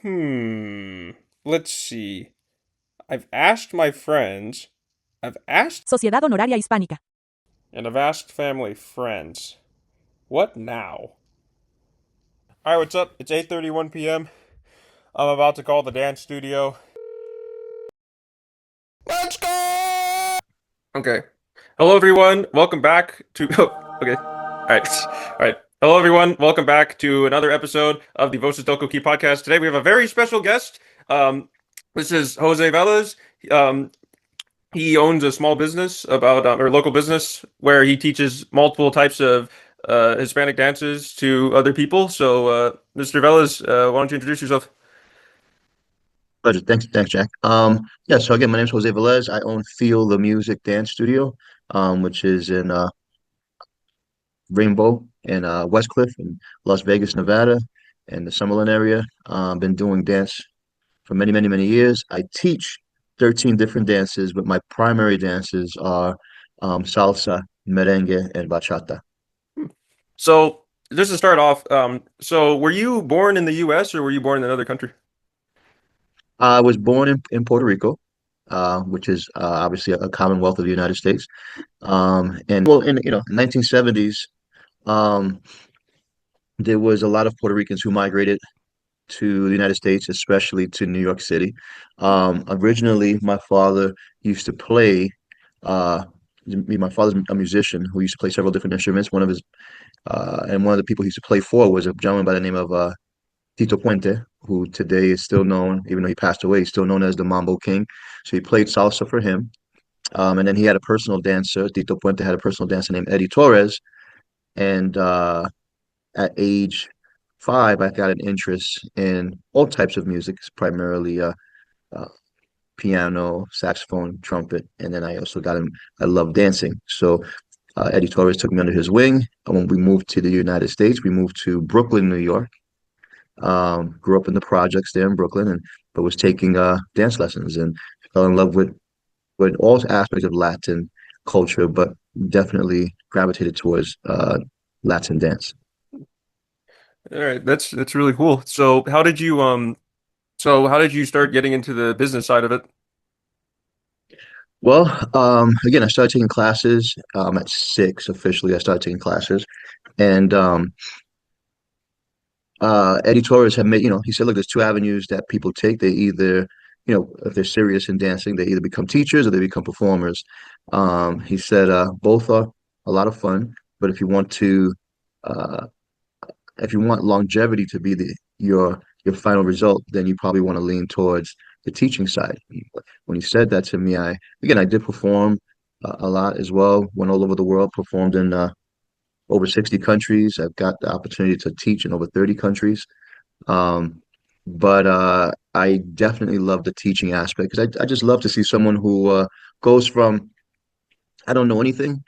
Hmm. Let's see. I've asked my friends, I've asked, Sociedad Honoraria Hispánica. and I've asked family friends. What now? Alright, what's up? It's 8:31 p.m. I'm about to call the dance studio. Let's go! Okay. Hello, everyone. Welcome back to. Oh, okay. All right. All right. Hello, everyone. Welcome back to another episode of the Voces del Coqui podcast. Today we have a very special guest. Um, this is Jose Velez. Um, he owns a small business or local business where he teaches multiple types of Hispanic dances to other people. So, Mr. Velez, why don't you introduce yourself? Pleasure. Thanks, Jack. Yeah, so again, my name is Jose Velez. I own Feel the Music Dance Studio, which is in Rainbow and Westcliff in Las Vegas, Nevada, and the Summerlin area. Been doing dance for many, many, many years. I teach 13 different dances, but my primary dances are salsa, merengue, and bachata. So, just to start off, so were you born in the U.S. or were you born in another country? I was born in Puerto Rico, which is obviously a commonwealth of the United States. And well, in 1970s, um, there was a lot of Puerto Ricans who migrated to the United States, especially to New York City. Originally, my father used to play. Uh, my father's a musician who used to play several different instruments. One of the people he used to play for was a gentleman by the name of Tito Puente, who today is still known, even though he passed away, he's still known as the Mambo King. So he played salsa for him. And then he had a personal dancer. Tito Puente had a personal dancer named Eddie Torres. And at age 5, I got an interest in all types of music, primarily uh, piano, saxophone, trumpet, and then I also I love dancing. So Eddie Torres took me under his wing. And when we moved to the United States, we moved to Brooklyn, New York. Grew up in the projects there in Brooklyn, and but was taking dance lessons and fell in love with all aspects of Latin culture, but definitely gravitated towards Latin dance. All right, that's really cool. So how did you start getting into the business side of it? Well, again, I started taking classes at 6 officially. I started taking classes, and Eddie Torres had made, he said, look, there's two avenues that people take. They either, if they're serious in dancing, they either become teachers or they become performers. He said both are a lot of fun, but uh, if you want longevity to be your final result, then you probably want to lean towards the teaching side. When he said that to me, I did perform a lot as well. Went all over the world, performed in over 60 countries. I've got the opportunity to teach in over 30 countries. Um, but I definitely love the teaching aspect because I just love to see someone who goes from I don't know anything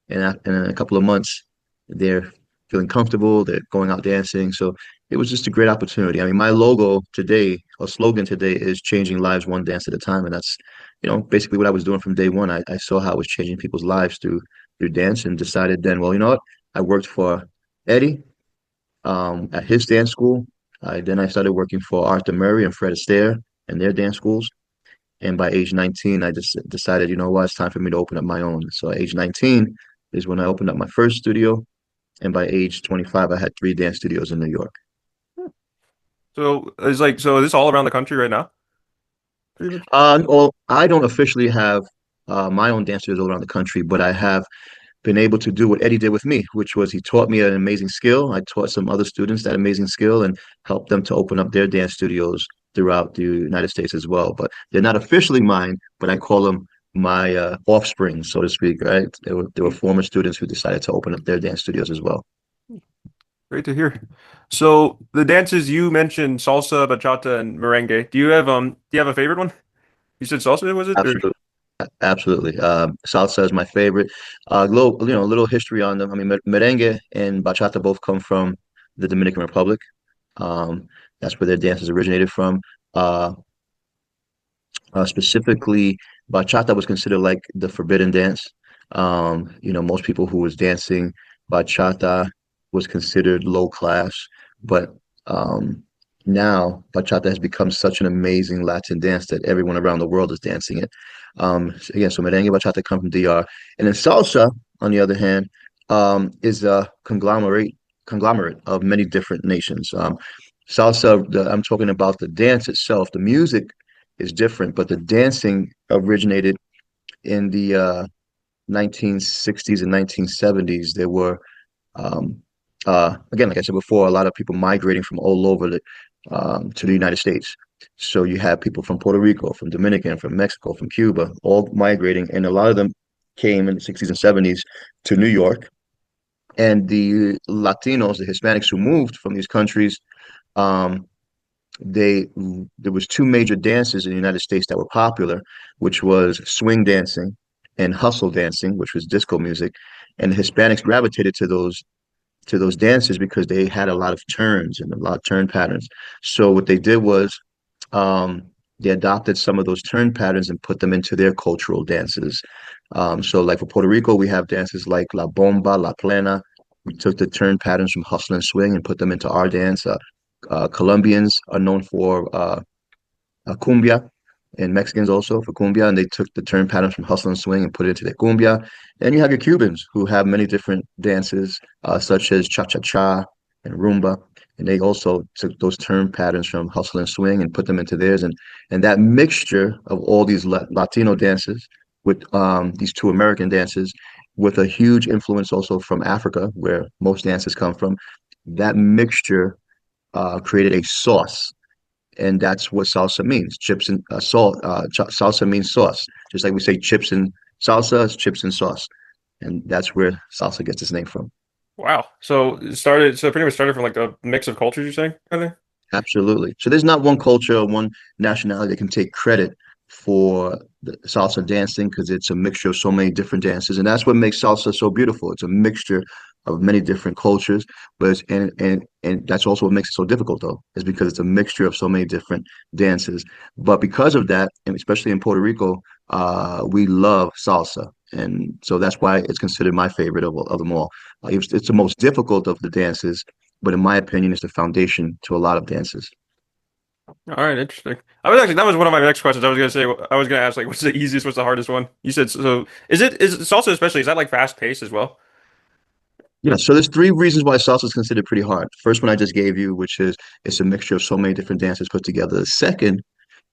and in a couple of months they're feeling comfortable, they're going out dancing. So it was just a great opportunity. I mean, my logo today, or slogan today, is changing lives one dance at a time, and that's basically what I was doing from day one. I saw how I was changing people's lives through dance, and decided then, well, you know what? I worked for Eddie at his dance school. Then I started working for Arthur Murray and Fred Astaire and their dance schools. And by age 19, I just decided, you know what, it's time for me to open up my own. So at age 19 is when I opened up my first studio. And by age 25, I had three dance studios in New York. So is this all around the country right now? Pretty much. Well, I don't officially have my own dance studios all around the country, but I have been able to do what Eddie did with me, which was he taught me an amazing skill. I taught some other students that amazing skill and helped them to open up their dance studios throughout the United States as well. But they're not officially mine, but I call them my offspring, so to speak, right? They were former students who decided to open up their dance studios as well. Great to hear. So the dances you mentioned, salsa, bachata, and merengue. Do you have a favorite one? You said salsa, was it? Or Absolutely. Absolutely. Salsa is my favorite. Little history on them. I mean, merengue and bachata both come from the Dominican Republic. Um, that's where their dances originated from. Uh, Specifically, bachata was considered like the forbidden dance. Most people who was dancing bachata was considered low class, but um, now bachata has become such an amazing Latin dance that everyone around the world is dancing it. Again, so merengue bachata come from DR, and then salsa, on the other hand, is a conglomerate of many different nations. Salsa, I'm talking about the dance itself. The music is different, but the dancing originated in the 1960s and 1970s. There were again, like I said before, a lot of people migrating from all over to the United States. So you have people from Puerto Rico, from Dominican, from Mexico, from Cuba, all migrating, and a lot of them came in the 60s and 70s to New York. And the Latinos, the Hispanics who moved from these countries, um, they there was two major dances in the United States that were popular, which was swing dancing and hustle dancing, which was disco music. And the Hispanics gravitated to those dances because they had a lot of turns and a lot of turn patterns. So what they did was um, they adopted some of those turn patterns and put them into their cultural dances. So like for Puerto Rico, we have dances like La Bomba, La Plena. We took the turn patterns from hustle and swing and put them into our dance. Colombians are known for cumbia, and Mexicans also for cumbia, and they took the turn patterns from hustle and swing and put it into their cumbia. And you have your Cubans who have many different dances, such as cha-cha-cha and rumba, and they also took those turn patterns from hustle and swing and put them into theirs. And that mixture of all these Latino dances with these two American dances, with a huge influence also from Africa, where most dances come from, that mixture created a sauce, and that's what salsa means. Chips and salt. Salsa means sauce, just like we say chips and salsa, it's chips and sauce, and that's where salsa gets its name from. Wow. So it started. So pretty much started from like a mix of cultures. You're saying, I think. Absolutely. So there's not one culture or one nationality that can take credit for the salsa dancing because it's a mixture of so many different dances, and that's what makes salsa so beautiful. It's a mixture of many different cultures, but and that's also what makes it so difficult, though, is because it's a mixture of so many different dances. But because of that, and especially in Puerto Rico, we love salsa, and so that's why it's considered my favorite of them all. It's the most difficult of the dances, but in my opinion, it's the foundation to a lot of dances. All right, interesting. I was actually that was one of my next questions. I was gonna say I was gonna ask like what's the easiest, what's the hardest one? You said so. Is salsa especially? Is that like fast paced as well? Yeah, so there's three reasons why salsa is considered pretty hard. First one I just gave you, which is it's a mixture of so many different dances put together. The second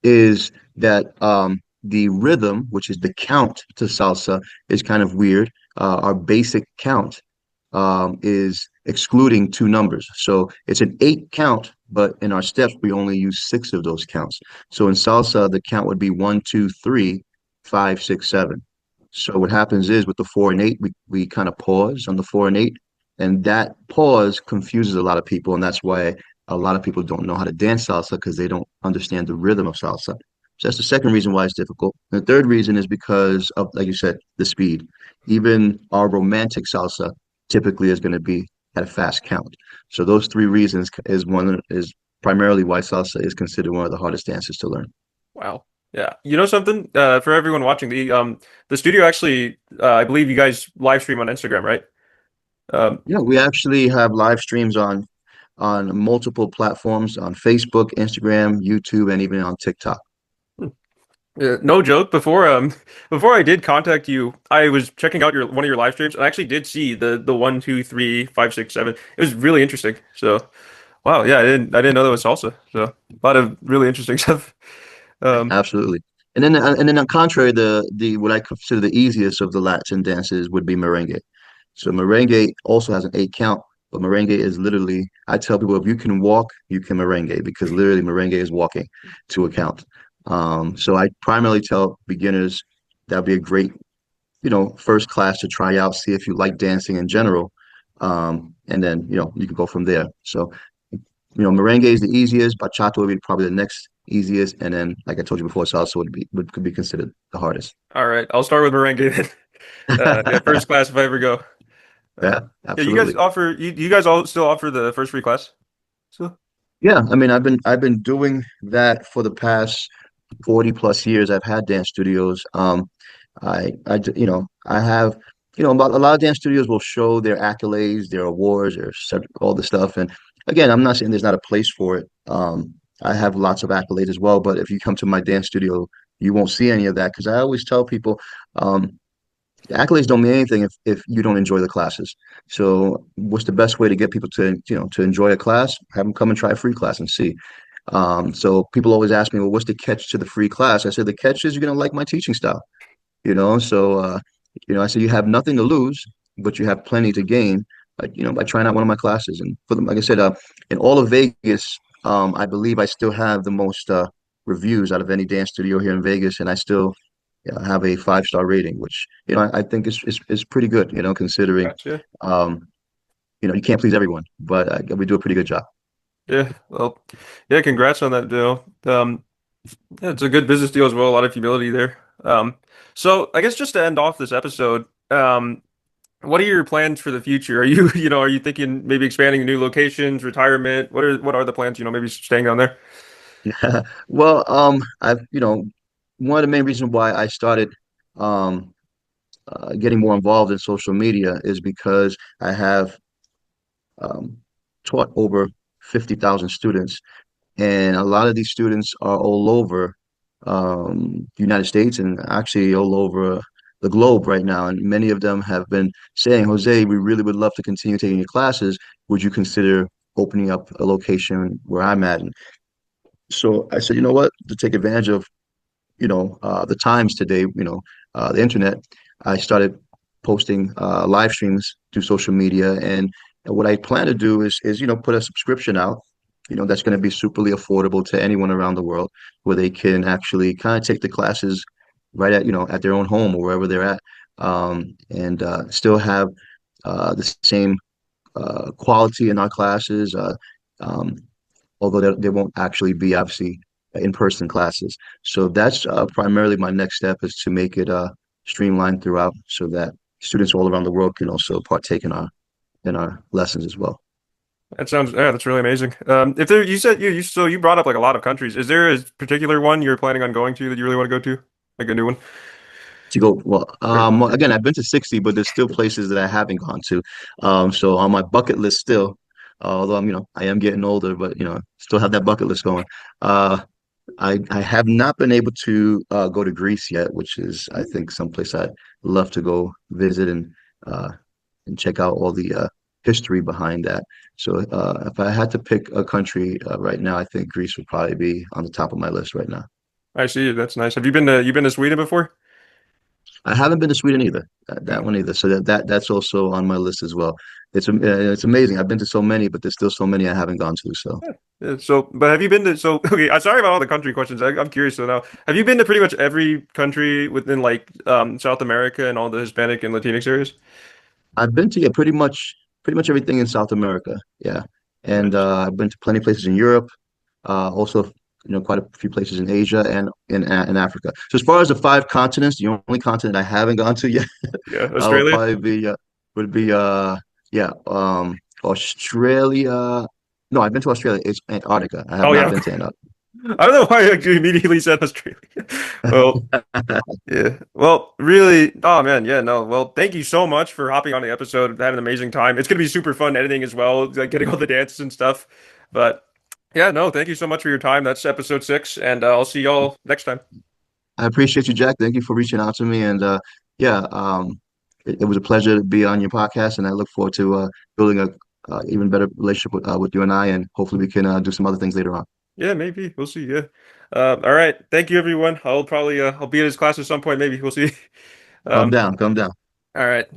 is that the rhythm, which is the count to salsa, is kind of weird. Our basic count is excluding two numbers. So it's an eight count, but in our steps, we only use six of those counts. So in salsa, the count would be one, two, three, five, six, seven. So what happens is with the four and eight, we kind of pause on the four and eight, and that pause confuses a lot of people, and that's why a lot of people don't know how to dance salsa because they don't understand the rhythm of salsa. So that's the second reason why it's difficult. And the third reason is because of, like you said, the speed. Even our romantic salsa typically is going to be at a fast count. So those three reasons is primarily why salsa is considered one of the hardest dances to learn. Wow. Yeah. You know something? For everyone watching, the studio actually I believe you guys live stream on Instagram, right? Um Yeah, we actually have live streams on multiple platforms on Facebook, Instagram, YouTube, and even on TikTok. no joke. Before before I did contact you, I was checking out your one of your live streams and I actually did see the one, two, three, five, six, seven. It was really interesting. So wow, yeah, I didn't know that was salsa. So a lot of really interesting stuff. Um Absolutely. And then on contrary, the what I consider the easiest of the Latin dances would be merengue. So merengue also has an eight count, but merengue is literally, I tell people if you can walk, you can merengue because literally merengue is walking to a count. So I primarily tell beginners that'd be a great, first class to try out, see if you like dancing in general. And then, you can go from there. So, merengue is the easiest, bachata would be probably the next easiest, and then, like I told you before, salsa could be considered the hardest. all right, I'll start with Merengue then. Yeah, first class if I ever go. Yeah, Yeah, you guys absolutely. offer you guys all still offer the first free class? So Yeah, I mean, I've been doing that for the past 40 plus years. I've had dance studios. I have, a lot of dance studios will show their accolades, their awards, all the stuff, and again, I'm not saying there's not a place for it. I have lots of accolades as well, but if you come to my dance studio, you won't see any of that because I always tell people, um, the accolades don't mean anything if you don't enjoy the classes. So, what's the best way to get people to enjoy a class? Have them come and try a free class and see. So people always ask me, well, what's the catch to the free class? I said the catch is you're gonna like my teaching style. So I said you have nothing to lose, but you have plenty to gain, by trying out one of my classes. And for them, like I said, in all of Vegas, I believe I still have the most reviews out of any dance studio here in Vegas, and I still have a 5-star rating, which I think is pretty good, considering Gotcha. um, you can't please everyone, but we do a pretty good job. Yeah. Well, yeah, congrats on that deal. Yeah, it's a good business deal as well. A lot of humility there. So I guess just to end off this episode, what are your plans for the future? Are you, are you thinking maybe expanding to new locations, retirement? What are the plans? Maybe staying down there. Well, one of the main reasons why I started um, getting more involved in social media is because I have um, taught over 50,000 students, and a lot of these students are all over the United States and actually all over the globe right now. And many of them have been saying, Jose, we really would love to continue taking your classes. Would you consider opening up a location where I'm at? And so I said, you know what, to take advantage of the times today, the internet, I started posting live streams through social media. And what I plan to do is put a subscription out, that's going to be superly affordable to anyone around the world, where they can actually kind of take the classes right at their own home or wherever they're at, and still have the same quality in our classes. Um, Although there won't actually be obviously in-person classes. So that's primarily my next step, is to make it streamlined throughout so that students all around the world can also partake in our lessons as well. That sounds, yeah, that's really amazing. If there, you said you brought up like a lot of countries. Is there a particular one you're planning on going to that you really want to go to? Like a new one? To go, well, again, I've been to 60, but there's still places that I haven't gone to. So on my bucket list still, although I am getting older, but still have that bucket list going. Uh, I have not been able to go to Greece yet, which is I think someplace I'd love to go visit uh, and check out all the history behind that. So if I had to pick a country right now, I think Greece would probably be on the top of my list right now. I see. That's nice. Have you been to Sweden before? I haven't been to Sweden either, that one either. So that's also on my list as well. It's amazing. I've been to so many, but there's still so many I haven't gone to. So Yeah. Yeah, so, but have you been to, so, okay, I'm sorry about all the country questions. I'm curious to know, have you been to pretty much every country within like South America and all the Hispanic and Latinx areas? I've been to, yeah, pretty much everything in South America. Yeah, and Nice. I've been to plenty of places in Europe. Also, quite a few places in Asia and in Africa. So as far as the 5 continents, the only continent I haven't gone to yet Yeah, would Australia? probably be would be yeah Australia. No, I've been to Australia. It's Antarctica. I have Oh, not yeah. been to Antarctica. I don't know why I actually immediately said Australia. Well, yeah. Well, really, oh man, yeah, no. Well, thank you so much for hopping on the episode. Had an amazing time. It's gonna be super fun editing as well, like getting all the dances and stuff. But yeah, no, thank you so much for your time. That's episode 6, and I'll see y'all next time. I appreciate you, Jack. Thank you for reaching out to me, and yeah, it was a pleasure to be on your podcast, and I look forward to building a even better relationship with you and I, and hopefully we can do some other things later on. Yeah, maybe. We'll see. Yeah. All right. Thank you, everyone. I'll be at his class at some point. Maybe we'll see. Come Um, down, come down. all right.